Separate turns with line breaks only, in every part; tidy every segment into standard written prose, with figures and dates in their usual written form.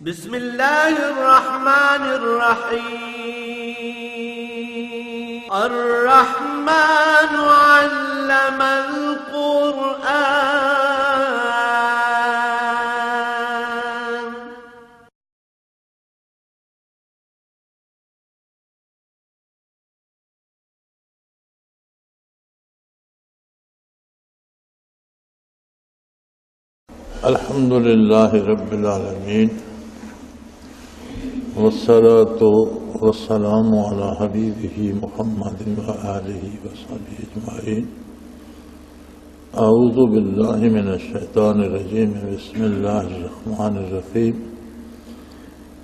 بسم الله الرحمن الرحيم. الرحمن علم القرآن.
الحمد لله رب العالمين، والصلاة والسلام على حبيبه محمد وآله وصحبه أجمعين. أعوذ بالله من الشيطان الرجيم. بسم الله الرحمن الرحيم.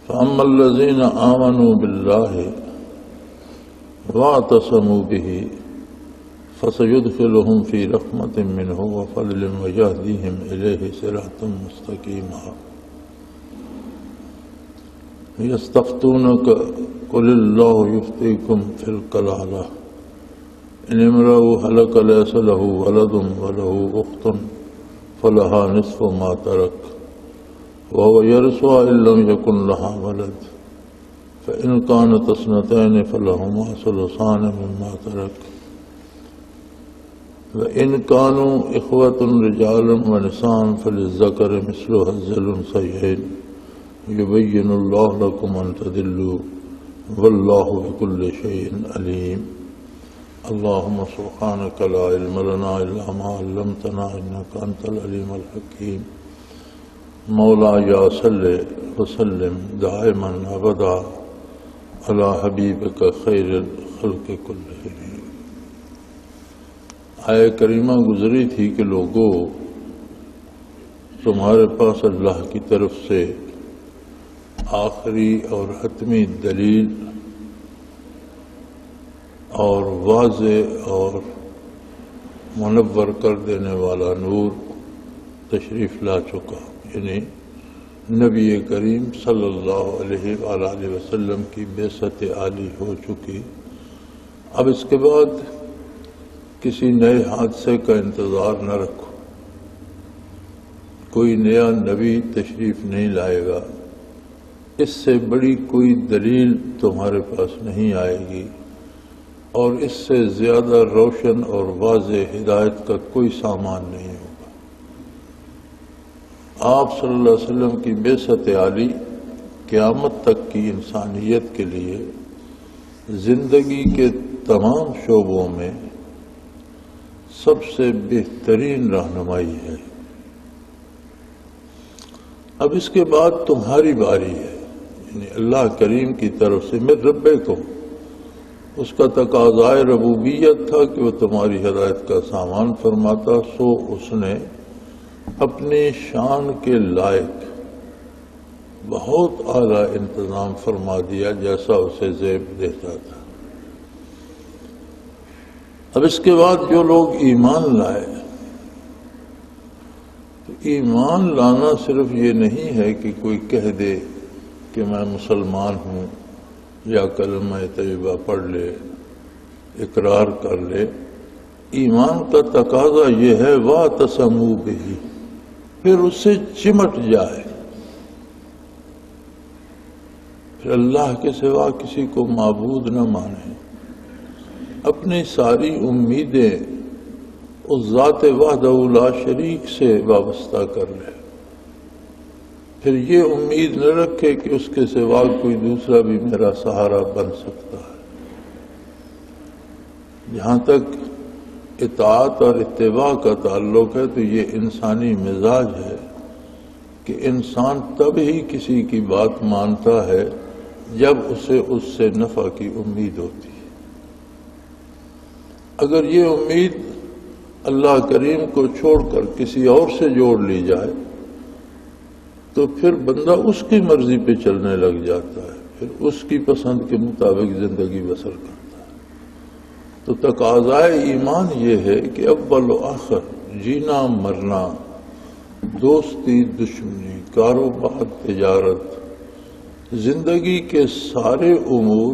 فأما الذين آمنوا بالله واعتصموا به فسيدخلهم في رحمة منه وفضل ويهديهم إليه صراطا مستقيما. يستفتونك قل الله يفتيكم في الكلالة إن امرؤ هلك ليس له ولد وله أخت فلها نصف ما ترك وهو يرثها إن لم يكن لها ولد فإن كانت اثنتين فلهما ثلثان مما ترك وإن كانوا إخوة رجال ونساء فللذكر مثل حظ الأنثيين يبين الله لكم أن تضلوا والله بكل شيء عليم. اللهم سبحانك لا علم لنا إلا ما علمتنا إنك أنت العليم الحكيم. مولاي صل وسلم دائما أبدا على حبيبك خير الخلق كلهم. آیہ کریمہ گزری تھی کہ لوگوں، تمہارے پاس اللہ کی طرف سے آخری اور حتمی دلیل اور واضح اور منور کر دینے والا نور تشریف لا چکا، یعنی نبی کریم صلی اللہ علیہ وآلہ وسلم کی بعثت عالی ہو چکی. اب اس کے بعد کسی نئے حادثے کا انتظار نہ رکھو، کوئی نیا نبی تشریف نہیں لائے گا، اس سے بڑی کوئی دلیل تمہارے پاس نہیں آئے گی، اور اس سے زیادہ روشن اور واضح ہدایت کا کوئی سامان نہیں ہوگا. آپ صلی اللہ علیہ وسلم کی بعثت عالی قیامت تک کی انسانیت کے لیے زندگی کے تمام شعبوں میں سب سے بہترین رہنمائی ہے. اب اس کے بعد تمہاری باری ہے، یعنی اللہ کریم کی طرف سے من ربکم، اس کا تقاضائے ربوبیت تھا کہ وہ تمہاری ہدایت کا سامان فرماتا، سو اس نے اپنی شان کے لائق بہت اعلیٰ انتظام فرما دیا جیسا اسے زیب دیتا تھا. اب اس کے بعد جو لوگ ایمان لائے، تو ایمان لانا صرف یہ نہیں ہے کہ کوئی کہہ دے کہ میں مسلمان ہوں، یا کلمہ طیبہ پڑھ لے، اقرار کر لے. ایمان کا تقاضا یہ ہے واعتصموا بہ، پھر اس سے چمٹ جائے، پھر اللہ کے سوا کسی کو معبود نہ مانے، اپنی ساری امیدیں اس ذات وحدہ لا شریک سے وابستہ کر لے. پھر یہ امید نہ رکھے کہ اس کے سوا کوئی دوسرا بھی میرا سہارا بن سکتا ہے. جہاں تک اطاعت اور اتباع کا تعلق ہے تو یہ انسانی مزاج ہے کہ انسان تب ہی کسی کی بات مانتا ہے جب اسے اس سے نفع کی امید ہوتی ہے. اگر یہ امید اللہ کریم کو چھوڑ کر کسی اور سے جوڑ لی جائے تو پھر بندہ اس کی مرضی پہ چلنے لگ جاتا ہے، پھر اس کی پسند کے مطابق زندگی بسر کرتا ہے. تو تقاضائے ایمان یہ ہے کہ اول و آخر، جینا مرنا، دوستی دشمنی، کاروبار تجارت، زندگی کے سارے امور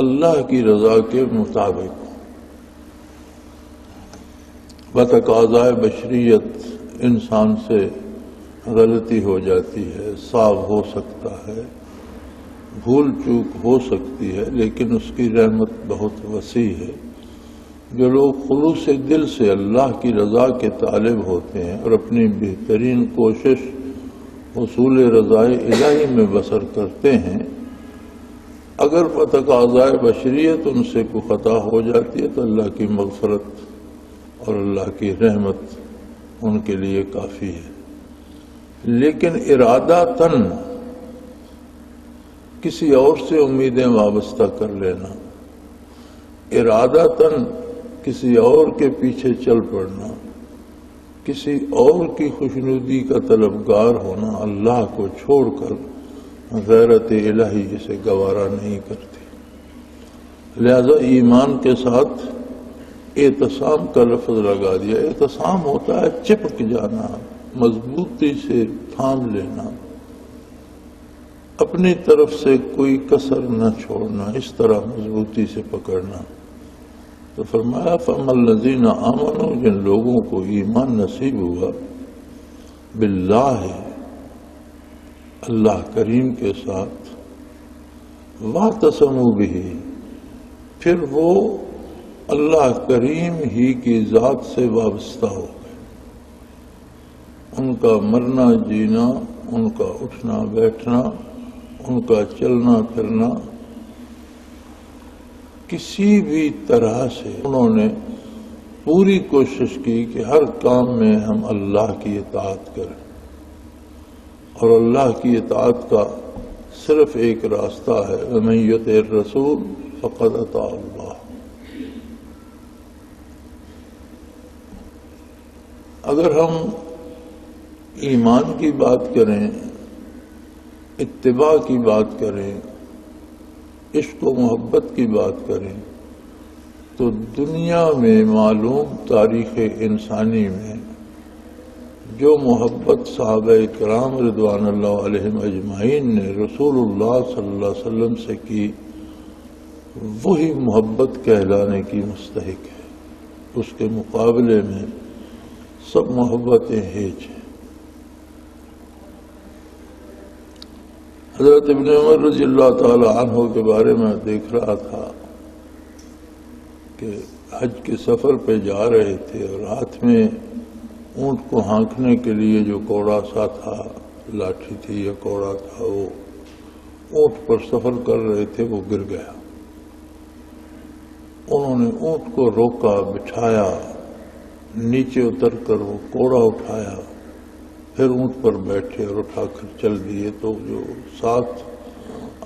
اللہ کی رضا کے مطابق. بتقاضائے بشریت انسان سے غلطی ہو جاتی ہے، صاف ہو سکتا ہے، بھول چوک ہو سکتی ہے، لیکن اس کی رحمت بہت وسیع ہے۔ جو لوگ خلوص دل سے اللہ کی رضا کے طالب ہوتے ہیں اور اپنی بہترین کوشش حصول رضائے الہی میں بسر کرتے ہیں، اگر بتقاضائے بشریت ان سے کوئی خطا ہو جاتی ہے تو اللہ کی مغفرت اور اللہ کی رحمت ان کے لیے کافی ہے۔ لیکن ارادتاً کسی اور سے امیدیں وابستہ کر لینا، ارادتاً کسی اور کے پیچھے چل پڑنا، کسی اور کی خوشنودی کا طلبگار ہونا اللہ کو چھوڑ کر غیرت الہی اسے گوارا نہیں کرتی۔ لہذا ایمان کے ساتھ اعتصام کا لفظ لگا دیا۔ اعتصام ہوتا ہے چپک جانا، مضبوطی سے تھام لینا، اپنی طرف سے کوئی کسر نہ چھوڑنا، اس طرح مضبوطی سے پکڑنا۔ تو فرمایا فَأَمَّا الَّذِينَ آمَنُوا، جن لوگوں کو ایمان نصیب ہوا، باللہ، اللہ کریم کے ساتھ، وَاعْتَصَمُوا بِهِ، پھر وہ اللہ کریم ہی کی ذات سے وابستہ ہو گئے۔ ان کا مرنا جینا، ان کا اٹھنا بیٹھنا، ان کا چلنا پھرنا، کسی بھی طرح سے انہوں نے پوری کوشش کی کہ ہر کام میں ہم اللہ کی اطاعت کریں، اور اللہ کی اطاعت کا صرف ایک راستہ ہے، وَمَن يُطِعِ الرَّسُولَ فَقَدْ أَطَاعَ اللَّهَ۔ اگر ہم ایمان کی بات کریں، اتباع کی بات کریں، عشق و محبت کی بات کریں، تو دنیا میں معلوم تاریخ انسانی میں جو محبت صحابہ کرام رضوان اللہ علیہم اجمعین نے رسول اللہ صلی اللہ علیہ وسلم سے کی، وہی محبت کہلانے کی مستحق ہے۔ اس کے مقابلے میں سب محبتیں ہیچ ہیں۔ حضرت ابن عمر رضی اللہ تعالی عنہ کے بارے میں دیکھ رہا تھا کہ حج کے سفر پہ جا رہے تھے اور ہاتھ میں اونٹ کو ہانکنے کے لیے جو کوڑا سا تھا، لاٹھی تھی یا کوڑا تھا، وہ اونٹ پر سفر کر رہے تھے، وہ گر گیا۔ انہوں نے اونٹ کو روکا، بٹھایا، نیچے اتر کر وہ کوڑا اٹھایا، پھر اونٹ پر بیٹھے اور اٹھا کر چل دیے۔ تو جو ساتھ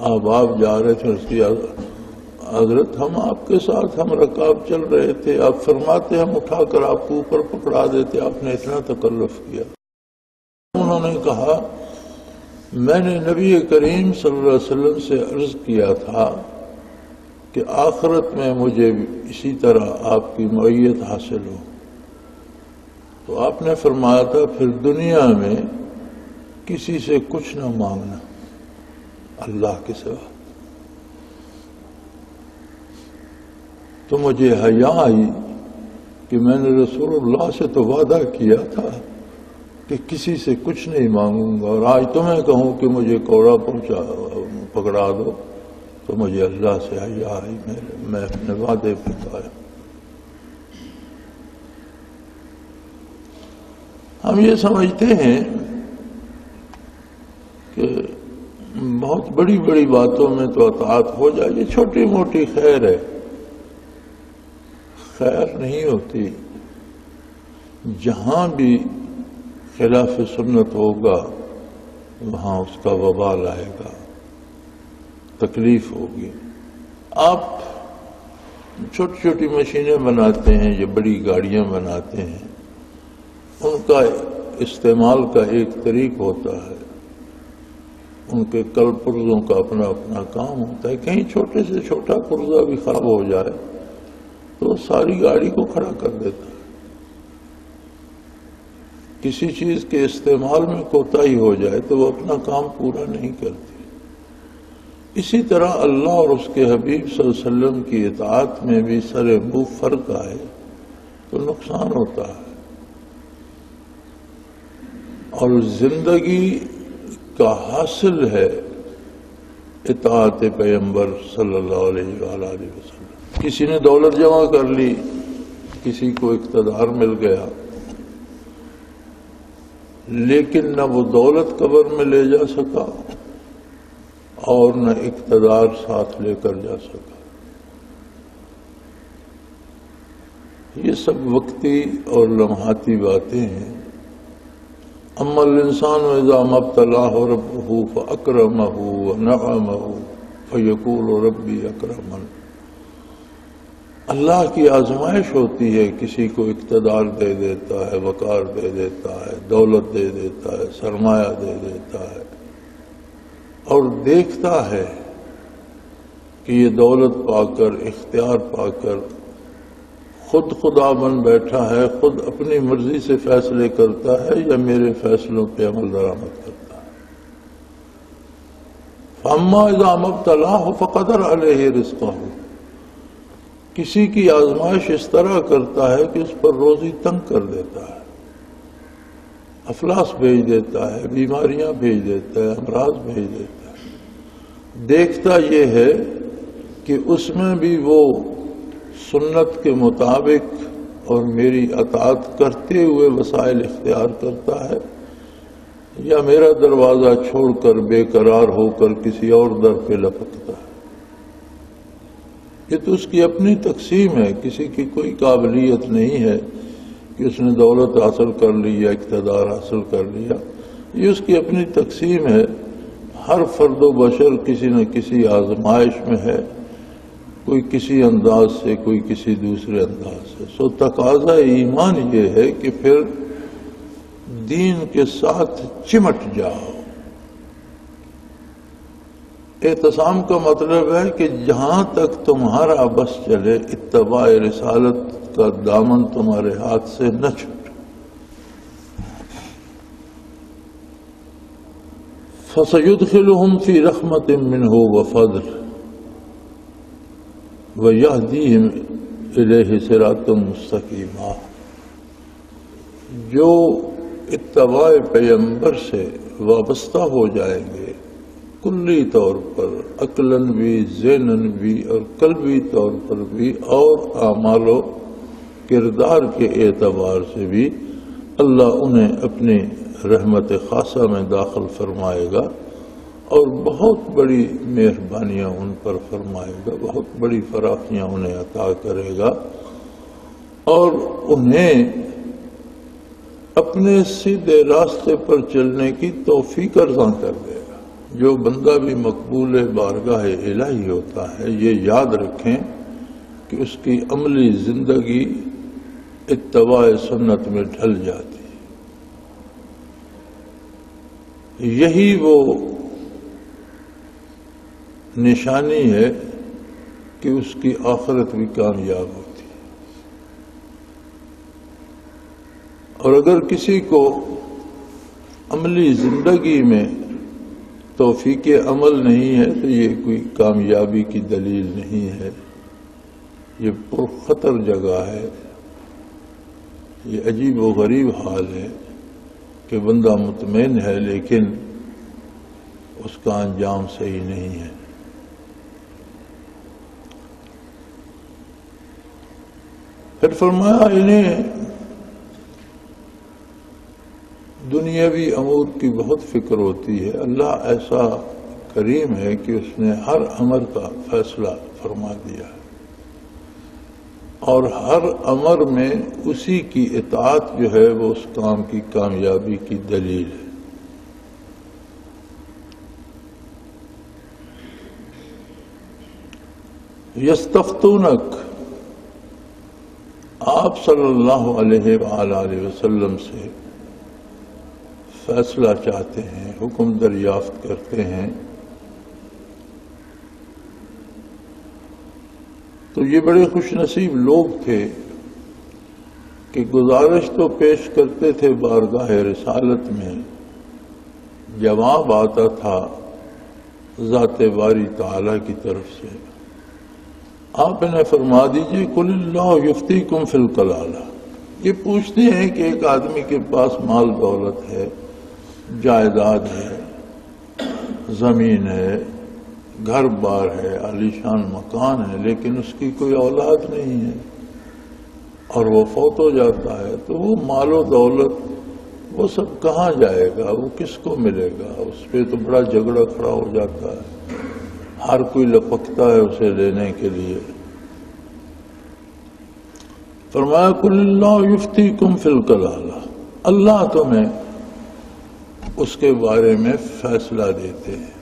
احباب جا رہے تھے اس کی حضرت ہم آپ کے ساتھ ہم رکاب چل رہے تھے، آپ فرماتے ہم اٹھا کر آپ کو اوپر پکڑا دیتے، آپ نے اتنا تکلف کیا۔ انہوں نے کہا میں نے نبی کریم صلی اللہ علیہ وسلم سے عرض کیا تھا کہ آخرت میں مجھے اسی طرح آپ کی معیت حاصل ہو، تو آپ نے فرمایا تھا پھر دنیا میں کسی سے کچھ نہ مانگنا اللہ کے سوا۔ تو مجھے حیا آئی کہ میں نے رسول اللہ سے تو وعدہ کیا تھا کہ کسی سے کچھ نہیں مانگوں گا، اور آج تمہیں کہوں کہ مجھے کوڑا پکڑا دو، تو مجھے اللہ سے حیا آئی، میں اپنے وعدے پہ قائم۔ ہم یہ سمجھتے ہیں کہ بہت بڑی بڑی باتوں میں تو اطاعت ہو جائے، یہ چھوٹی موٹی خیر ہے، خیر نہیں ہوتی۔ جہاں بھی خلاف سنت ہوگا وہاں اس کا وبال آئے گا، تکلیف ہوگی۔ آپ چھوٹی چھوٹی مشینیں بناتے ہیں یا بڑی گاڑیاں بناتے ہیں، ان کا استعمال کا ایک طریق ہوتا ہے، ان کے کل پرزوں کا اپنا اپنا کام ہوتا ہے۔ کہیں چھوٹے سے چھوٹا پرزہ بھی خراب ہو جائے تو ساری گاڑی کو کھڑا کر دیتا ہے۔ کسی چیز کے استعمال میں کوتاہی ہو جائے تو وہ اپنا کام پورا نہیں کرتی۔ اسی طرح اللہ اور اس کے حبیب صلی اللہ علیہ وسلم کی اطاعت میں بھی سر منہ فرق آئے تو نقصان ہوتا ہے، اور زندگی کا حاصل ہے اطاعت پیغمبر صلی اللہ علیہ وآلہ وسلم۔ کسی نے دولت جمع کر لی، کسی کو اقتدار مل گیا، لیکن نہ وہ دولت قبر میں لے جا سکا اور نہ اقتدار ساتھ لے کر جا سکا۔ یہ سب وقتی اور لمحاتی باتیں ہیں۔ اما الانسان اذا ما ابتلاه ربه فاکرمه ونعمه فیقول ربی اکرمن۔ اللہ کی آزمائش ہوتی ہے، کسی کو اقتدار دے دیتا ہے، وقار دے دیتا ہے، دولت دے دیتا ہے، سرمایہ دے دیتا ہے، اور دیکھتا ہے کہ یہ دولت پا کر، اختیار پا کر خود خدا بن بیٹھا ہے، خود اپنی مرضی سے فیصلے کرتا ہے یا میرے فیصلوں پہ عمل درآمد کرتا ہے۔ فَأَمَّا إِذَا مَا ابْتَلَاهُ فَقَدَرَ عَلَيْهِ رِزْقَهُ۔ کسی کی آزمائش اس طرح کرتا ہے کہ اس پر روزی تنگ کر دیتا ہے، افلاس بھیج دیتا ہے، بیماریاں بھیج دیتا ہے، امراض بھیج دیتا ہے۔ دیکھتا یہ ہے کہ اس میں بھی وہ سنت کے مطابق اور میری اطاعت کرتے ہوئے وسائل اختیار کرتا ہے، یا میرا دروازہ چھوڑ کر بے قرار ہو کر کسی اور در پہ لپکتا ہے۔ یہ تو اس کی اپنی تقسیم ہے، کسی کی کوئی قابلیت نہیں ہے کہ اس نے دولت حاصل کر لی یا اقتدار حاصل کر لیا، یہ اس کی اپنی تقسیم ہے۔ ہر فرد و بشر کسی نہ کسی آزمائش میں ہے، کوئی کسی انداز سے، کوئی کسی دوسرے انداز سے۔ سو تقاضا ایمان یہ ہے کہ پھر دین کے ساتھ چمٹ جاؤ۔ اعتصام کا مطلب ہے کہ جہاں تک تمہارا بس چلے، اتباع رسالت کا دامن تمہارے ہاتھ سے نہ چھوٹے۔ فَسَيُدْخِلُهُمْ فِي رَحْمَةٍ مِّنْهُ وَفَضْلٍ وَيَهْدِيهِمْ إِلَيْهِ صِرَاطًا مُسْتَقِيمًا۔ جو اتباع پیغمبر سے وابستہ ہو جائیں گے، کلی طور پر، عقلاً بھی، ذہناً بھی اور قلبی طور پر بھی، اور اعمال و کردار کے اعتبار سے بھی، اللہ انہیں اپنی رحمت خاصہ میں داخل فرمائے گا اور بہت بڑی مہربانیاں ان پر فرمائے گا، بہت بڑی فراخیاں انہیں عطا کرے گا، اور انہیں اپنے سیدھے راستے پر چلنے کی توفیق عطا کر دے گا۔ جو بندہ بھی مقبول بارگاہ الہی ہوتا ہے، یہ یاد رکھیں کہ اس کی عملی زندگی اتباع سنت میں ڈھل جاتی ہے۔ یہی وہ نشانی ہے کہ اس کی آخرت بھی کامیاب ہوتی ہے۔ اور اگر کسی کو عملی زندگی میں توفیق عمل نہیں ہے تو یہ کوئی کامیابی کی دلیل نہیں ہے، یہ پرخطر جگہ ہے، یہ عجیب و غریب حال ہے کہ بندہ مطمئن ہے لیکن اس کا انجام صحیح نہیں ہے۔ پھر فرمایا انہیں دنیاوی امور کی بہت فکر ہوتی ہے۔ اللہ ایسا کریم ہے کہ اس نے ہر امر کا فیصلہ فرما دیا ہے، اور ہر امر میں اسی کی اطاعت جو ہے وہ اس کام کی کامیابی کی دلیل ہے۔ یستفتونک، آپ صلی اللہ علیہ وآلہ وسلم سے فیصلہ چاہتے ہیں، حکم دریافت کرتے ہیں، تو یہ بڑے خوش نصیب لوگ تھے کہ گزارش تو پیش کرتے تھے بارگاہ رسالت میں، جواب آتا تھا ذات باری تعالی کی طرف سے۔ آپ انہیں فرما دیجئے قل اللہ یفتیکم فی الکلالہ۔ یہ پوچھتے ہیں کہ ایک آدمی کے پاس مال دولت ہے، جائیداد ہے، زمین ہے، گھر بار ہے، عالیشان مکان ہے، لیکن اس کی کوئی اولاد نہیں ہے اور وہ فوت ہو جاتا ہے، تو وہ مال و دولت وہ سب کہاں جائے گا؟ وہ کس کو ملے گا؟ اس پہ تو بڑا جھگڑا کھڑا ہو جاتا ہے، ہر کوئی لپکتا ہے اسے لینے کے لیے۔ فرمایا قل اللہ یفتیکم فی الکلالہ، اللہ تمہیں اس کے بارے میں فیصلہ دیتے ہیں۔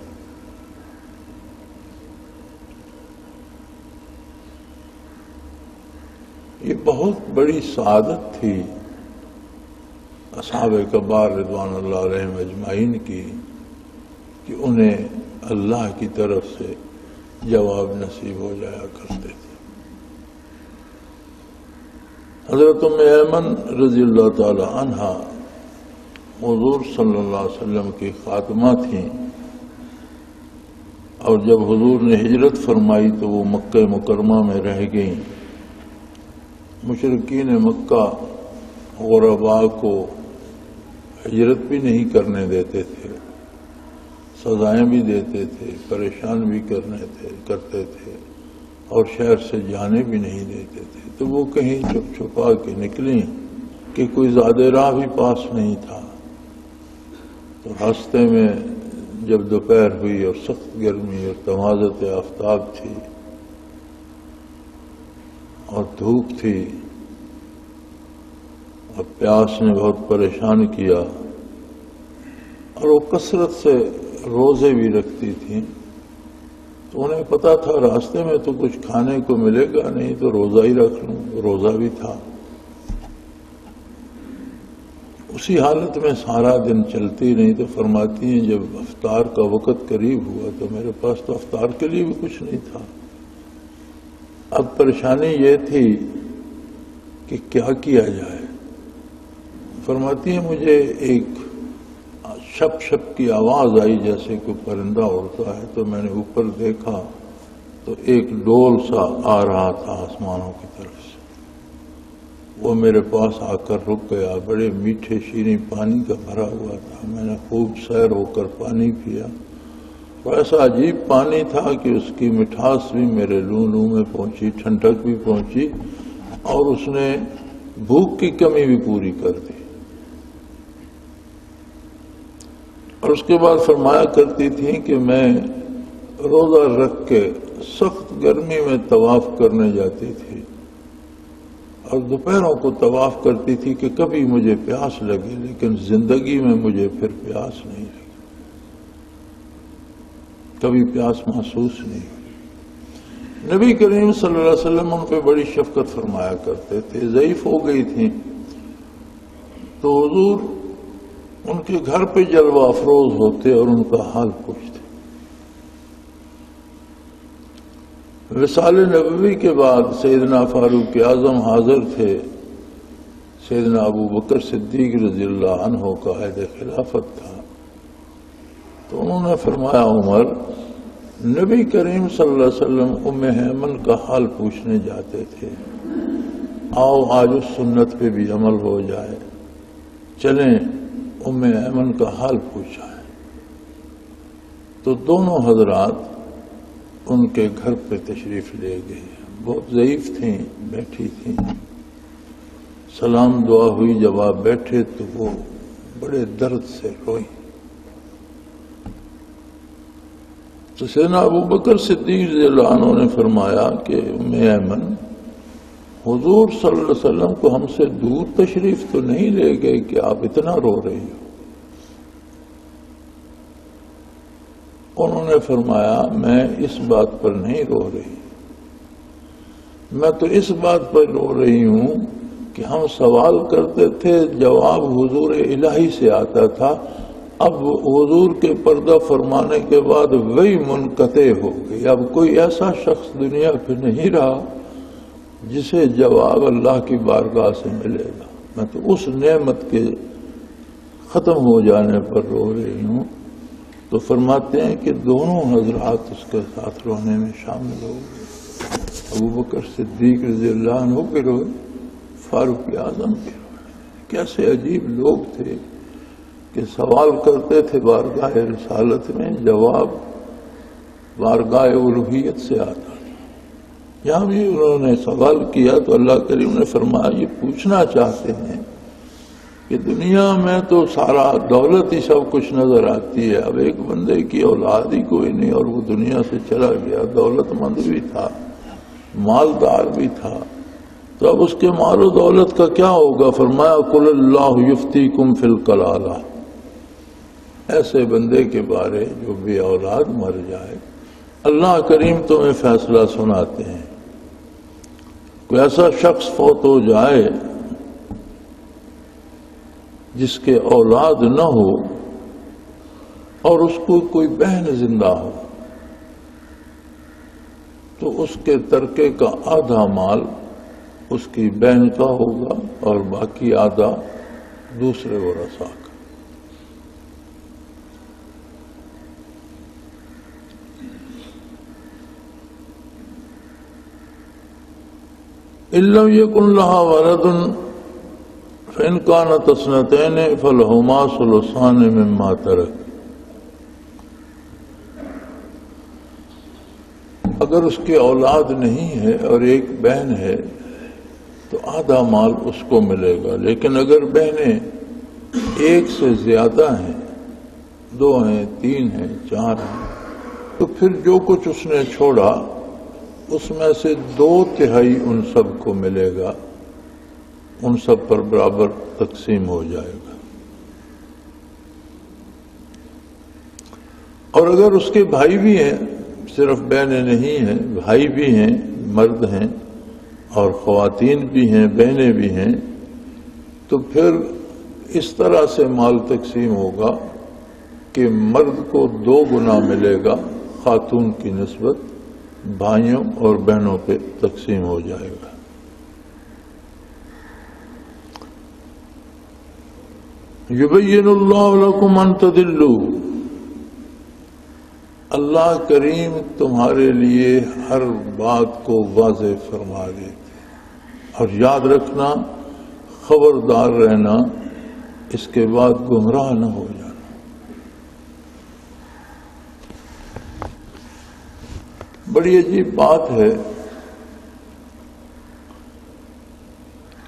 یہ بہت بڑی سعادت تھی اصحاب کبار رضوان اللہ علیہم اجمعین کی کہ انہیں اللہ کی طرف سے جواب نصیب ہو جایا کرتے تھے۔ حضرت ام ایمن رضی اللہ تعالی عنہا حضور صلی اللہ علیہ وسلم کی خاتمہ تھیں، اور جب حضور نے ہجرت فرمائی تو وہ مکہ مکرمہ میں رہ گئیں۔ مشرکین مکہ غرباء کو ہجرت بھی نہیں کرنے دیتے تھے، سزائیں بھی دیتے تھے، پریشان بھی کرتے تھے، اور شہر سے جانے بھی نہیں دیتے تھے۔ تو وہ کہیں چھپ چھپا کے نکلیں کہ کوئی زیادہ راہ بھی پاس نہیں تھا، تو راستے میں جب دوپہر ہوئی اور سخت گرمی اور تمازت آفتاب تھی اور دھوپ تھی اور پیاس نے بہت پریشان کیا، اور وہ کثرت سے روزے بھی رکھتی تھیں، تو انہیں پتا تھا راستے میں تو کچھ کھانے کو ملے گا نہیں، تو روزہ ہی رکھ لوں۔ روزہ بھی تھا۔ اسی حالت میں سارا دن چلتی رہی، تو فرماتی ہیں جب افطار کا وقت قریب ہوا تو میرے پاس تو افطار کے لیے بھی کچھ نہیں تھا۔ اب پریشانی یہ تھی کہ کیا کیا جائے۔ فرماتی ہیں مجھے ایک شپ شپ کی آواز آئی جیسے کوئی پرندہ اڑتا ہے، تو میں نے اوپر دیکھا تو ایک ڈول سا آ رہا تھا آسمانوں کی طرف سے، وہ میرے پاس آ کر رک گیا۔ بڑے میٹھے شیریں پانی کا بھرا ہوا تھا، میں نے خوب سیر ہو کر پانی پیا، اور ایسا عجیب پانی تھا کہ اس کی مٹھاس بھی میرے لوں میں پہنچی، ٹھنڈک بھی پہنچی، اور اس نے بھوک کی کمی بھی پوری کر دی۔ اور اس کے بعد فرمایا کرتی تھیں کہ میں روزہ رکھ کے سخت گرمی میں طواف کرنے جاتی تھی، اور دوپہروں کو طواف کرتی تھی کہ کبھی مجھے پیاس لگی، لیکن زندگی میں مجھے پھر پیاس نہیں لگی، کبھی پیاس محسوس نہیں ہوئی۔ نبی کریم صلی اللہ علیہ وسلم ان پہ بڑی شفقت فرمایا کرتے تھے۔ ضعیف ہو گئی تھیں تو حضور ان کے گھر پہ جلوہ افروز ہوتے اور ان کا حال پوچھتے۔ وصال نبوی کے بعد سیدنا فاروق اعظم حاضر تھے، سیدنا ابو بکر صدیق رضی اللہ عنہ کا عہد خلافت تھا، تو انہوں نے فرمایا عمر، نبی کریم صلی اللہ علیہ وسلم ام ایمن کا حال پوچھنے جاتے تھے، آؤ آج اس سنت پہ بھی عمل ہو جائے، چلیں ام ایمن کا حال پوچھا ہے۔ تو دونوں حضرات ان کے گھر پہ تشریف لے گئے۔ بہت ضعیف تھیں، بیٹھی تھیں، سلام دعا ہوئی، جب آپ بیٹھے تو وہ بڑے درد سے روئی۔ تو سیدنا ابو بکر صدیق رضی اللہ عنہ نے فرمایا کہ ام ایمن، حضور صلی اللہ علیہ وسلم کو ہم سے دور تشریف تو نہیں لے گئے کہ آپ اتنا رو رہی ہو؟ انہوں نے فرمایا میں اس بات پر نہیں رو رہی، میں تو اس بات پر رو رہی ہوں کہ ہم سوال کرتے تھے، جواب حضور الہی سے آتا تھا، اب حضور کے پردہ فرمانے کے بعد وہی منقطع ہو گئی، اب کوئی ایسا شخص دنیا پہ نہیں رہا جسے جواب اللہ کی بارگاہ سے ملے گا، میں تو اس نعمت کے ختم ہو جانے پر رو رہی ہوں۔ تو فرماتے ہیں کہ دونوں حضرات اس کے ساتھ رونے میں شامل ہو گئے، ابو بکر صدیق رضی اللہ عنہ کے روئے، فاروق اعظم کے روئے۔ کیسے عجیب لوگ تھے کہ سوال کرتے تھے بارگاہ رسالت میں، جواب بارگاہ الوہیت سے آتا. یہاں بھی انہوں نے سوال کیا تو اللہ کریم نے فرمایا یہ پوچھنا چاہتے ہیں کہ دنیا میں تو سارا دولت ہی سب کچھ نظر آتی ہے، اب ایک بندے کی اولاد ہی کوئی نہیں اور وہ دنیا سے چلا گیا، دولت مند بھی تھا، مالدار بھی تھا، تو اب اس کے مال و دولت کا کیا ہوگا؟ فرمایا قل اللہ یفتیکم فی الکلالہ، ایسے بندے کے بارے جو بے اولاد مر جائے اللہ کریم تمہیں فیصلہ سناتے ہیں. کوئی ایسا شخص فوت ہو جائے جس کے اولاد نہ ہو اور اس کو کوئی بہن زندہ ہو تو اس کے ترکے کا آدھا مال اس کی بہن کا ہوگا اور باقی آدھا دوسرے ورثاء کا. اِلَّمْ يَكُنْ لَهَا وَلَدٌ فَإِنْ كَانَتْ اثْنَتَيْنِ فَلَهُمَا ثُلُثَانِ مِمَّا تَرَكَ. اگر اس کی اولاد نہیں ہے اور ایک بہن ہے تو آدھا مال اس کو ملے گا، لیکن اگر بہنیں ایک سے زیادہ ہیں، 2 ہیں، 3 ہیں، 4 ہیں، تو پھر جو کچھ اس نے چھوڑا اس میں سے 2/3 ان سب کو ملے گا، ان سب پر برابر تقسیم ہو جائے گا. اور اگر اس کے بھائی بھی ہیں، صرف بہنیں نہیں ہیں، بھائی بھی ہیں، مرد ہیں اور خواتین بھی ہیں، بہنیں بھی ہیں، تو پھر اس طرح سے مال تقسیم ہوگا کہ مرد کو 2 گنا ملے گا خاتون کی نسبت، بھائیوں اور بہنوں پہ تقسیم ہو جائے گا. یبین اللہ لکم ان تضلوا، اللہ کریم تمہارے لیے ہر بات کو واضح فرما دیتے، اور یاد رکھنا، خبردار رہنا، اس کے بعد گمراہ نہ ہو جانا. بڑی عجیب بات ہے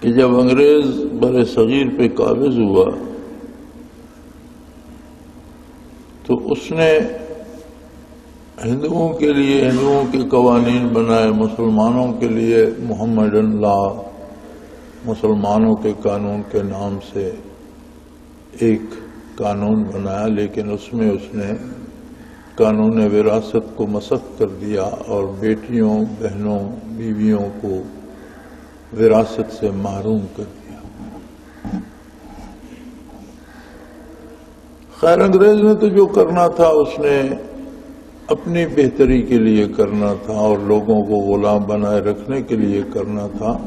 کہ جب انگریز بر صغیر پہ قابض ہوا تو اس نے ہندوؤں کے لیے ہندوؤں کے قوانین بنائے، مسلمانوں کے لیے محمدن لا، مسلمانوں کے قانون کے نام سے ایک قانون بنایا، لیکن اس میں اس نے قانون وراثت کو مسخ کر دیا اور بیٹیوں، بہنوں، بیویوں کو وراثت سے محروم کر دیا. خیر انگریز نے تو جو کرنا تھا اس نے اپنی بہتری کے لیے کرنا تھا اور لوگوں کو غلام بنائے رکھنے کے لیے کرنا تھا،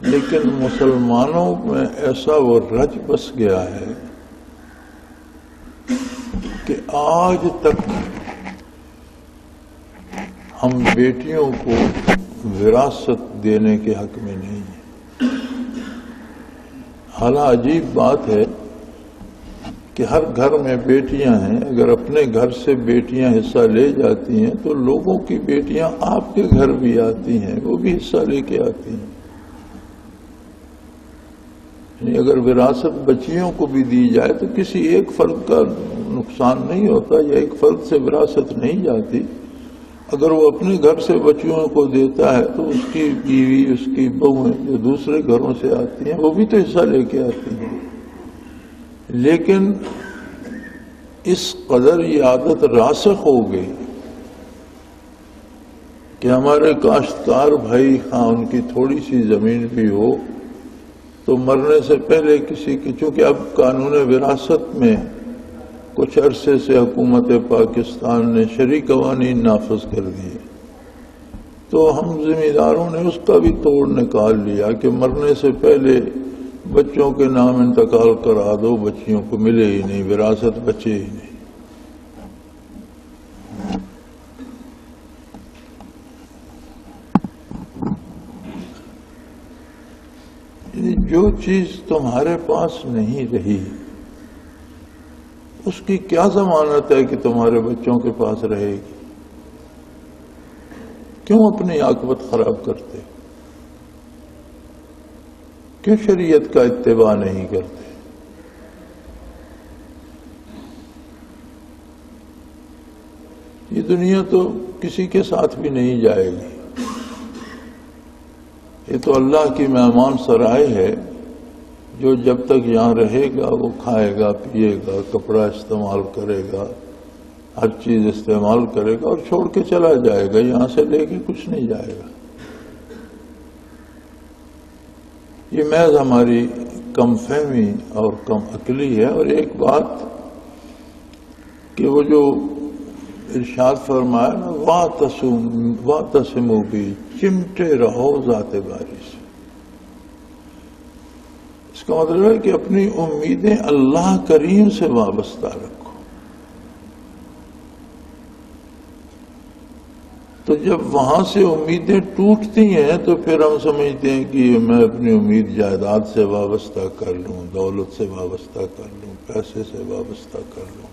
لیکن مسلمانوں میں ایسا وہ رج بس گیا ہے کہ آج تک ہم بیٹیوں کو وراثت دینے کے حق میں نہیں ہیں. حالانکہ عجیب بات ہے کہ ہر گھر میں بیٹیاں ہیں، اگر اپنے گھر سے بیٹیاں حصہ لے جاتی ہیں تو لوگوں کی بیٹیاں آپ کے گھر بھی آتی ہیں، وہ بھی حصہ لے کے آتی ہیں. یعنی اگر وراثت بچیوں کو بھی دی جائے تو کسی ایک فرد کا نقصان نہیں ہوتا یا ایک فرد سے وراثت نہیں جاتی. اگر وہ اپنے گھر سے بچیوں کو دیتا ہے تو اس کی بیوی، اس کی بہویں جو دوسرے گھروں سے آتی ہیں وہ بھی تو حصہ لے کے آتی ہیں. لیکن اس قدر یہ عادت راسخ ہو گئی کہ ہمارے کاشتکار بھائی، ہاں ان کی تھوڑی سی زمین بھی ہو تو مرنے سے پہلے کسی کی، چونکہ اب قانون وراثت میں کچھ عرصے سے حکومت پاکستان نے شرعی قوانین نافذ کر دیے، تو ہم زمینداروں نے اس کا بھی توڑ نکال لیا کہ مرنے سے پہلے بچوں کے نام انتقال کرا دو، بچیوں کو ملے ہی نہیں، وراثت بچے ہی نہیں. جو چیز تمہارے پاس نہیں رہی اس کی کیا ضمانت ہے کہ تمہارے بچوں کے پاس رہے گی؟ کیوں اپنی عاقبت خراب کرتے؟ کیوں شریعت کا اتباع نہیں کرتے؟ یہ دنیا تو کسی کے ساتھ بھی نہیں جائے گی، یہ تو اللہ کی مہمان سرائے ہے، جو جب تک یہاں رہے گا وہ کھائے گا، پیے گا، کپڑا استعمال کرے گا، ہر چیز استعمال کرے گا اور چھوڑ کے چلا جائے گا، یہاں سے لے کے کچھ نہیں جائے گا۔ یہ محض ہماری کم فہمی اور کم عقلی ہے۔ اور ایک بات کہ وہ جو ارشاد فرمایا نا، وَاعْتَصِمُوا بِهِ، چمٹے رہو ذات باری سے، اس کا مطلب ہے کہ اپنی امیدیں اللہ کریم سے وابستہ رکھو۔ تو جب وہاں سے امیدیں ٹوٹتی ہیں تو پھر ہم سمجھتے ہیں کہ میں اپنی امید جائیداد سے وابستہ کر لوں، دولت سے وابستہ کر لوں، پیسے سے وابستہ کر لوں۔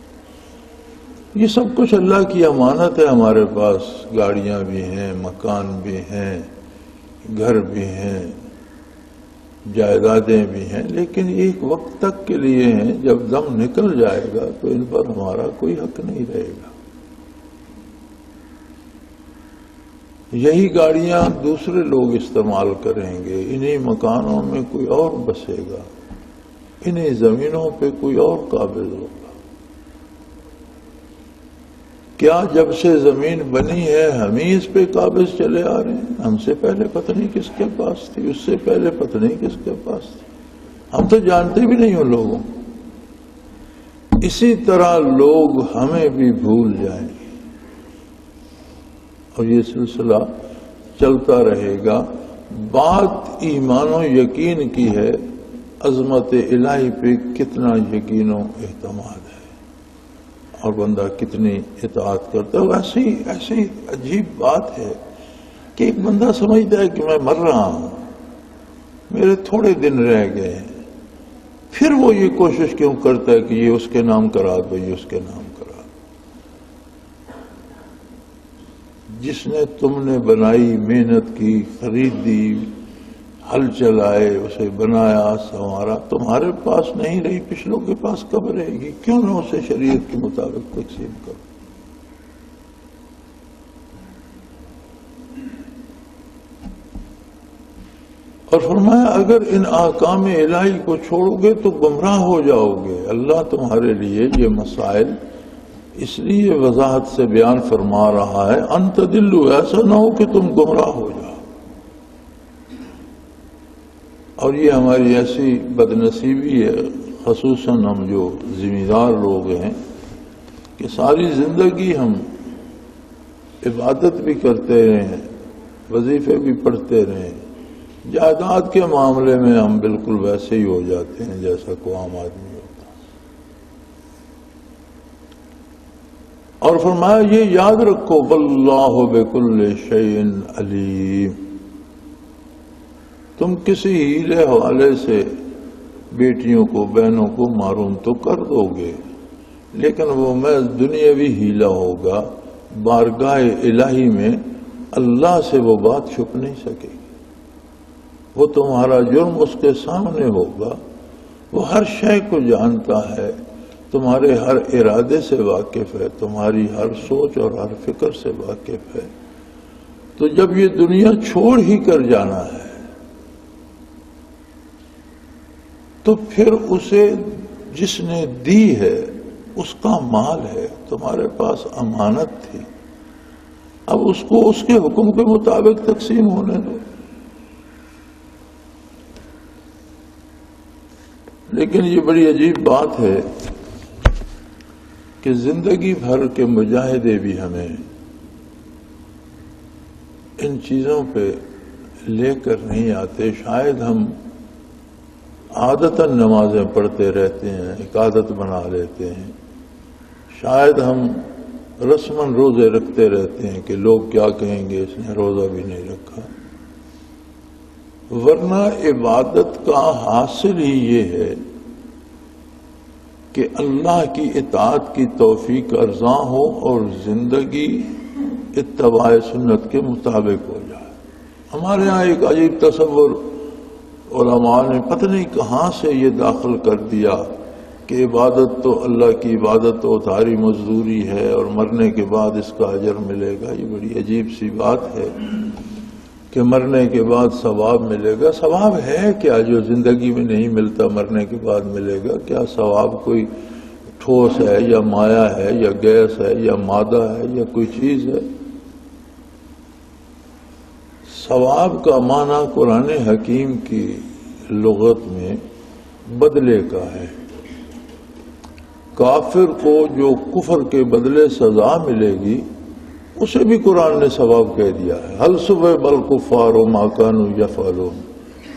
یہ سب کچھ اللہ کی امانت ہے ہمارے پاس، گاڑیاں بھی ہیں، مکان بھی ہیں، گھر بھی ہیں، جائیدادیں بھی ہیں، لیکن ایک وقت تک کے لیے ہیں، جب دم نکل جائے گا تو ان پر ہمارا کوئی حق نہیں رہے گا۔ یہی گاڑیاں دوسرے لوگ استعمال کریں گے، انہی مکانوں میں کوئی اور بسے گا، انہی زمینوں پہ کوئی اور قابض ہوگا۔ کیا جب سے زمین بنی ہے ہم ہی اس پہ قابض چلے آ رہے ہیں؟ ہم سے پہلے پتہ نہیں کس کے پاس تھی، اس سے پہلے پتہ نہیں کس کے پاس تھی، ہم تو جانتے بھی نہیں ان لوگوں۔ اسی طرح لوگ ہمیں بھی بھول جائیں گے اور یہ سلسلہ چلتا رہے گا۔ بات ایمان و یقین کی ہے، عظمت الہی پہ کتنا یقین و اعتماد ہے اور بندہ کتنی اطاعت کرتا ہے۔ ایسی عجیب بات ہے کہ ایک بندہ سمجھتا ہے کہ میں مر رہا ہوں، میرے تھوڑے دن رہ گئے ہیں، پھر وہ یہ کوشش کیوں کرتا ہے کہ یہ اس کے نام کرا دو، یہ اس کے نام کرا دو۔ جس نے تم نے بنائی، محنت کی، خریدی، ہل چلائے، اسے بنایا، سنوارا، تمہارے پاس نہیں رہی، پچھلوں کے پاس کب رہے گی؟ کیوں نہ اسے شریعت کے مطابق تقسیم کرو؟ اور فرمایا اگر ان احکام الہی کو چھوڑو گے تو گمراہ ہو جاؤ گے۔ اللہ تمہارے لیے یہ مسائل اس لیے وضاحت سے بیان فرما رہا ہے، ان تضلوا، ایسا نہ ہو کہ تم گمراہ ہو جاؤ۔ اور یہ ہماری ایسی بد نصیبی ہے، خصوصاً ہم جو ذمہ دار لوگ ہیں، کہ ساری زندگی ہم عبادت بھی کرتے رہے، وظیفے بھی پڑھتے رہے، جائیداد کے معاملے میں ہم بالکل ویسے ہی ہو جاتے ہیں جیسا کوئی عام آدمی ہوتا ہے۔ اور فرمایا یہ یاد رکھو، واللہ بکل شیء علیم، تم کسی ہیلے حوالے سے بیٹیوں کو، بہنوں کو معروم تو کر دو گے، لیکن وہ محض دنیاوی ہیلا ہوگا، بارگاہ الہی میں اللہ سے وہ بات چھپ نہیں سکے گی۔ وہ تمہارا جرم اس کے سامنے ہوگا، وہ ہر شے کو جانتا ہے، تمہارے ہر ارادے سے واقف ہے، تمہاری ہر سوچ اور ہر فکر سے واقف ہے۔ تو جب یہ دنیا چھوڑ ہی کر جانا ہے تو پھر اسے جس نے دی ہے اس کا مال ہے، تمہارے پاس امانت تھی، اب اس کو اس کے حکم کے مطابق تقسیم ہونے دو۔ لیکن یہ بڑی عجیب بات ہے کہ زندگی بھر کے مجاہدے بھی ہمیں ان چیزوں پہ لے کر نہیں آتے۔ شاید ہم عادتاً نمازیں پڑھتے رہتے ہیں، ایک عادت بنا لیتے ہیں، شاید ہم رسماً روزے رکھتے رہتے ہیں کہ لوگ کیا کہیں گے، اس نے روزہ بھی نہیں رکھا، ورنہ عبادت کا حاصل ہی یہ ہے کہ اللہ کی اطاعت کی توفیق ارزاں ہو اور زندگی اتباع سنت کے مطابق ہو جائے۔ ہمارے ہاں ایک عجیب تصور علماء نے پتہ نہیں کہاں سے یہ داخل کر دیا کہ عبادت تو اللہ کی عبادت تو اتھاری مزدوری ہے اور مرنے کے بعد اس کا اجر ملے گا۔ یہ بڑی عجیب سی بات ہے کہ مرنے کے بعد ثواب ملے گا۔ ثواب ہے کیا جو زندگی میں نہیں ملتا مرنے کے بعد ملے گا؟ کیا ثواب کوئی ٹھوس ہے یا مایا ہے یا گیس ہے یا مادہ ہے یا کوئی چیز ہے؟ ثواب کا معنی قرآن حکیم کی لغت میں بدلے کا ہے۔ کافر کو جو کفر کے بدلے سزا ملے گی اسے بھی قرآن نے ثواب کہہ دیا ہے۔ حل صبح بل کفار و ماکانو یفعلون،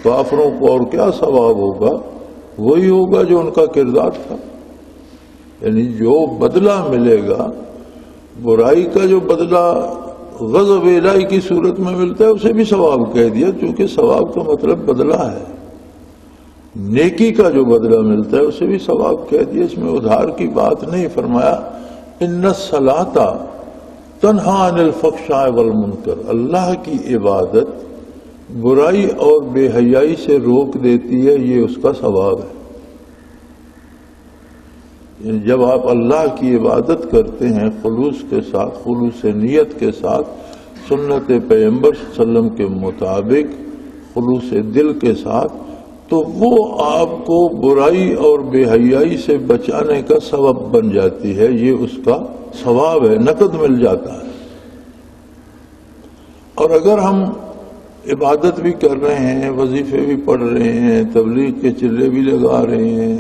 کافروں کو اور کیا ثواب ہوگا؟ وہی ہوگا جو ان کا کردار تھا۔ یعنی جو بدلہ ملے گا، برائی کا جو بدلہ غضب الہی کی صورت میں ملتا ہے اسے بھی ثواب کہہ دیا، چونکہ ثواب کا مطلب بدلہ ہے۔ نیکی کا جو بدلہ ملتا ہے اسے بھی ثواب کہہ دیا، اس میں ادھار کی بات نہیں۔ فرمایا ان الصلاۃ تنہا عن الفحشاء والمنکر، اللہ کی عبادت برائی اور بے حیائی سے روک دیتی ہے، یہ اس کا ثواب ہے۔ جب آپ اللہ کی عبادت کرتے ہیں خلوص کے ساتھ، خلوص نیت کے ساتھ، سنت پیغمبر صلی اللہ علیہ وسلم کے مطابق، خلوص دل کے ساتھ، تو وہ آپ کو برائی اور بے حیائی سے بچانے کا سبب بن جاتی ہے، یہ اس کا ثواب ہے، نقد مل جاتا ہے۔ اور اگر ہم عبادت بھی کر رہے ہیں، وظیفے بھی پڑھ رہے ہیں، تبلیغ کے چلے بھی لگا رہے ہیں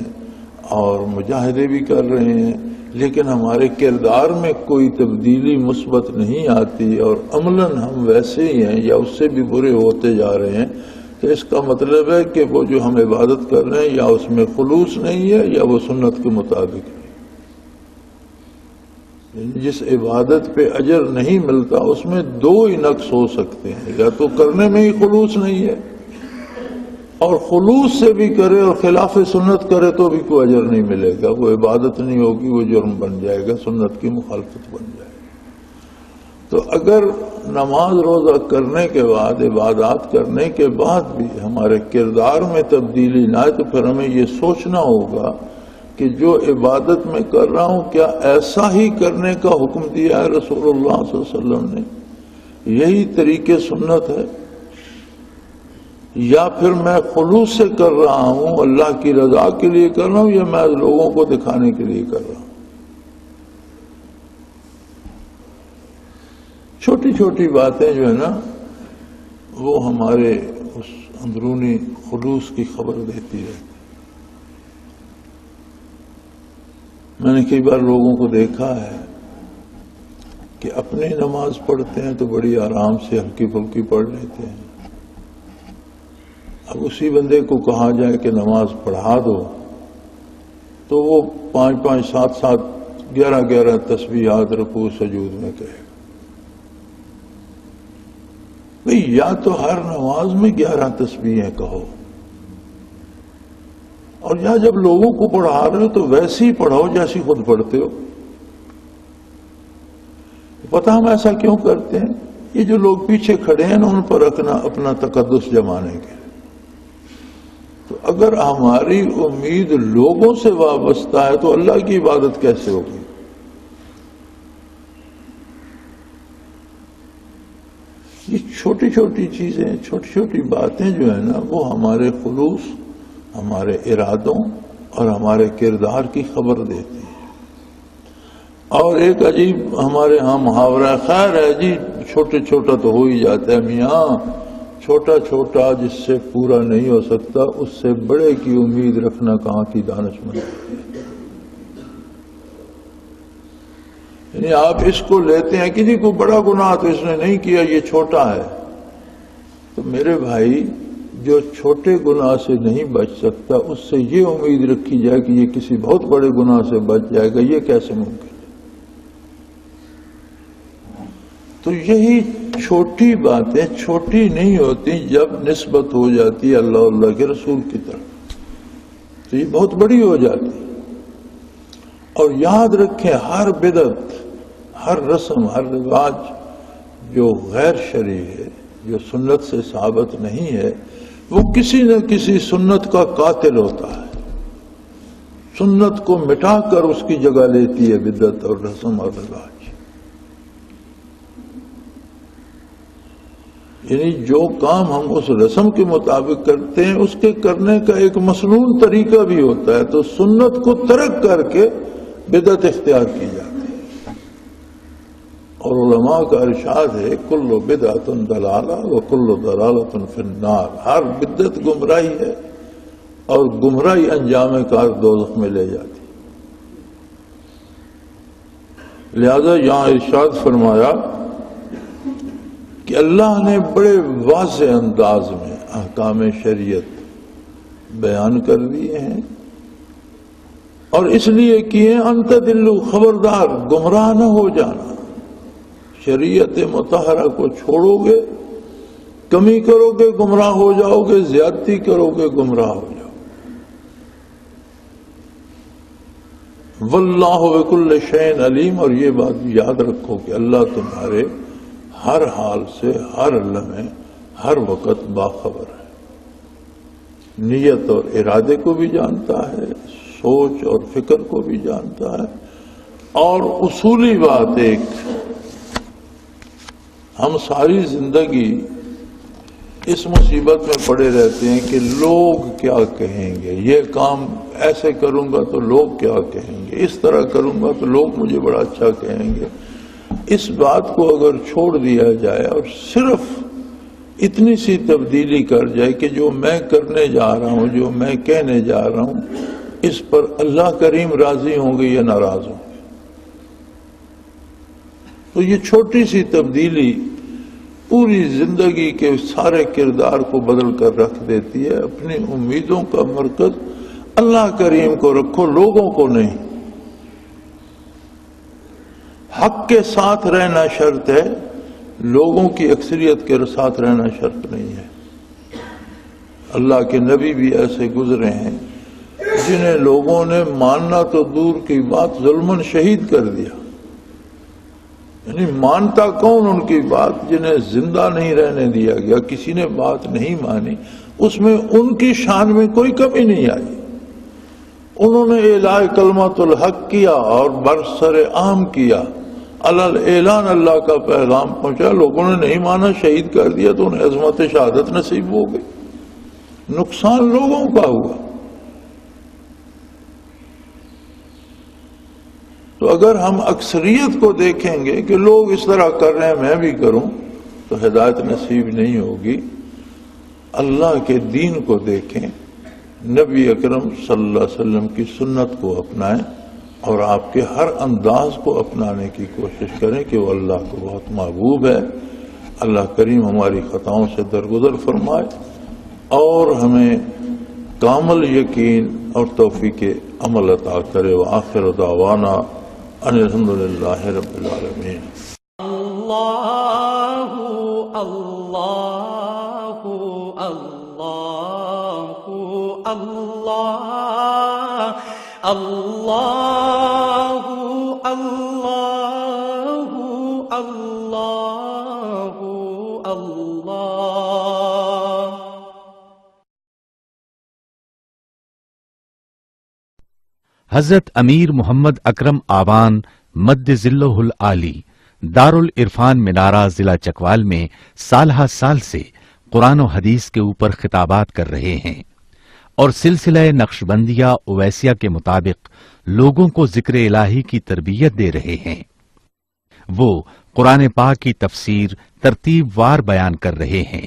اور مجاہدے بھی کر رہے ہیں، لیکن ہمارے کردار میں کوئی تبدیلی مثبت نہیں آتی اور عملاً ہم ویسے ہی ہیں یا اس سے بھی برے ہوتے جا رہے ہیں، تو اس کا مطلب ہے کہ وہ جو ہم عبادت کر رہے ہیں یا اس میں خلوص نہیں ہے یا وہ سنت کے مطابق نہیں۔ جس عبادت پہ اجر نہیں ملتا اس میں دو ہی نقص ہو سکتے ہیں، یا تو کرنے میں ہی خلوص نہیں ہے، اور خلوص سے بھی کرے اور خلاف سنت کرے تو بھی کوئی اجر نہیں ملے گا، وہ عبادت نہیں ہوگی، وہ جرم بن جائے گا، سنت کی مخالفت بن جائے گا۔ تو اگر نماز روزہ کرنے کے بعد، عبادات کرنے کے بعد بھی ہمارے کردار میں تبدیلی نہ آئے تو پھر ہمیں یہ سوچنا ہوگا کہ جو عبادت میں کر رہا ہوں کیا ایسا ہی کرنے کا حکم دیا ہے رسول اللہ صلی اللہ علیہ وسلم نے؟ یہی طریقے سنت ہے، یا پھر میں خلوص سے کر رہا ہوں، اللہ کی رضا کے لیے کر رہا ہوں، یا میں لوگوں کو دکھانے کے لیے کر رہا ہوں؟ چھوٹی چھوٹی باتیں جو ہے نا وہ ہمارے اس اندرونی خلوص کی خبر دیتی رہتی۔ میں نے کئی بار لوگوں کو دیکھا ہے کہ اپنی نماز پڑھتے ہیں تو بڑی آرام سے ہلکی پھلکی پڑھ لیتے ہیں، اب اسی بندے کو کہا جائے کہ نماز پڑھا دو تو وہ 5 7 11 تسبیحات رکوع سجود میں کہے گا۔ بھئی یا تو ہر نماز میں 11 تسبیحیں کہو، اور یا جب لوگوں کو پڑھا رہے ہو تو ویسے ہی پڑھاؤ جیسی خود پڑھتے ہو۔ پتہ ہم ایسا کیوں کرتے ہیں؟ یہ جو لوگ پیچھے کھڑے ہیں نا ان پر رکھنا اپنا تقدس جمانے کے۔ تو اگر ہماری امید لوگوں سے وابستہ ہے تو اللہ کی عبادت کیسے ہوگی؟ یہ چھوٹی چھوٹی چیزیں، چھوٹی چھوٹی باتیں جو ہیں نا وہ ہمارے خلوص، ہمارے ارادوں اور ہمارے کردار کی خبر دیتی ہیں۔ اور ایک عجیب ہمارے ہاں محاورہ، خیر ہے جی چھوٹے چھوٹا تو ہو ہی جاتا ہے میاں، چھوٹا چھوٹا جس سے پورا نہیں ہو سکتا اس سے بڑے کی امید رکھنا کہاں کی دانشمندی ہے۔ یعنی آپ اس کو لیتے ہیں کہ جی کوئی بڑا گناہ تو اس نے نہیں کیا، یہ چھوٹا ہے، تو میرے بھائی جو چھوٹے گناہ سے نہیں بچ سکتا اس سے یہ امید رکھی جائے کہ یہ کسی بہت بڑے گناہ سے بچ جائے گا، یہ کیسے ممکن ہے؟ تو یہی چھوٹی باتیں چھوٹی نہیں ہوتی جب نسبت ہو جاتی ہے اللہ کے رسول کی طرف، تو یہ بہت بڑی ہو جاتی ہے۔ اور یاد رکھیں ہر بدعت، ہر رسم، ہر رواج جو غیر شرعی ہے، جو سنت سے ثابت نہیں ہے، وہ کسی نہ کسی سنت کا قاتل ہوتا ہے، سنت کو مٹا کر اس کی جگہ لیتی ہے بدعت اور رسم اور رواج۔ یعنی جو کام ہم اس رسم کے مطابق کرتے ہیں اس کے کرنے کا ایک مسنون طریقہ بھی ہوتا ہے، تو سنت کو ترک کر کے بدعت اختیار کی جاتی ہے۔ اور علماء کا ارشاد ہے کل بدعۃ ضلالہ وکل ضلالۃ فی النار، ہر بدعت گمراہی ہے اور گمراہی انجام کار دوزخ میں لے جاتی۔ لہذا یہاں ارشاد فرمایا کہ اللہ نے بڑے واضح انداز میں احکام شریعت بیان کر دیے ہیں، اور اس لیے کیے انت دلو، خبردار گمراہ نہ ہو جانا۔ شریعت مطہرہ کو چھوڑو گے کمی کرو گے گمراہ ہو جاؤ گے، زیادتی کرو گے گمراہ ہو جاؤ گے۔ واللہ بکل شیء علیم، اور یہ بات یاد رکھو کہ اللہ تمہارے ہر حال سے، ہر لمحے، ہر وقت باخبر ہے، نیت اور ارادے کو بھی جانتا ہے، سوچ اور فکر کو بھی جانتا ہے۔ اور اصولی بات ایک، ہم ساری زندگی اس مصیبت میں پڑے رہتے ہیں کہ لوگ کیا کہیں گے، یہ کام ایسے کروں گا تو لوگ کیا کہیں گے، اس طرح کروں گا تو لوگ مجھے بڑا اچھا کہیں گے۔ اس بات کو اگر چھوڑ دیا جائے اور صرف اتنی سی تبدیلی کر جائے کہ جو میں کرنے جا رہا ہوں، جو میں کہنے جا رہا ہوں، اس پر اللہ کریم راضی ہوں گے یا ناراض ہوں گے، تو یہ چھوٹی سی تبدیلی پوری زندگی کے سارے کردار کو بدل کر رکھ دیتی ہے۔ اپنی امیدوں کا مرکز اللہ کریم کو رکھو، لوگوں کو نہیں۔ حق کے ساتھ رہنا شرط ہے، لوگوں کی اکثریت کے ساتھ رہنا شرط نہیں ہے۔ اللہ کے نبی بھی ایسے گزرے ہیں جنہیں لوگوں نے ماننا تو دور کی بات ظلماً شہید کر دیا۔ یعنی مانتا کون ان کی بات، جنہیں زندہ نہیں رہنے دیا گیا، کسی نے بات نہیں مانی، اس میں ان کی شان میں کوئی کمی نہیں آئی۔ انہوں نے اعلاء کلمۃ الحق کیا اور برسر عام کیا، علل اعلان اللہ کا پیغام پہنچا، لوگوں نے نہیں مانا، شہید کر دیا، تو انہیں عظمت شہادت نصیب ہو گئی۔ نقصان لوگوں کا ہوا۔ تو اگر ہم اکثریت کو دیکھیں گے کہ لوگ اس طرح کر رہے ہیں میں بھی کروں، تو ہدایت نصیب نہیں ہوگی۔ اللہ کے دین کو دیکھیں، نبی اکرم صلی اللہ علیہ وسلم کی سنت کو اپنائیں اور آپ کے ہر انداز کو اپنانے کی کوشش کریں کہ وہ اللہ کو بہت محبوب ہے۔ اللہ کریم ہماری خطاؤں سے درگزر فرمائے اور ہمیں کامل یقین اور توفیق عمل عطا کرے۔ وآخر دعوانا ان الحمدللہ رب العالمین۔
اللہ اللہ اللہ اللہ اللہ اللہ اللہ اللہ۔
حضرت امیر محمد اکرم آوان مد ذلہ العالی دارالعرفان منارہ ضلع چکوال میں سالہ سال سے قرآن و حدیث کے اوپر خطابات کر رہے ہیں اور سلسلہ نقشبندیہ اویسیہ کے مطابق لوگوں کو ذکر الہی کی تربیت دے رہے ہیں۔ وہ قرآن پاک کی تفسیر ترتیب وار بیان کر رہے ہیں۔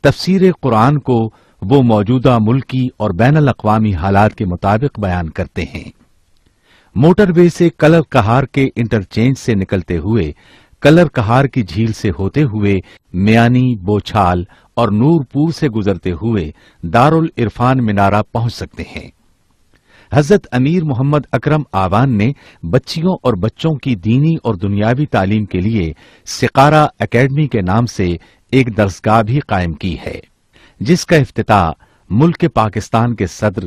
تفسیر قرآن کو وہ موجودہ ملکی اور بین الاقوامی حالات کے مطابق بیان کرتے ہیں۔ موٹر وے سے کلر کہار کے انٹرچینج سے نکلتے ہوئے کلر کہار کی جھیل سے ہوتے ہوئے میانی، بوچھال اور نور پور سے گزرتے ہوئے دارالعرفان منارہ پہنچ سکتے ہیں۔ حضرت امیر محمد اکرم آوان نے بچیوں اور بچوں کی دینی اور دنیاوی تعلیم کے لیے سقارہ اکیڈمی کے نام سے ایک درسگاہ بھی قائم کی ہے، جس کا افتتاح ملک پاکستان کے صدر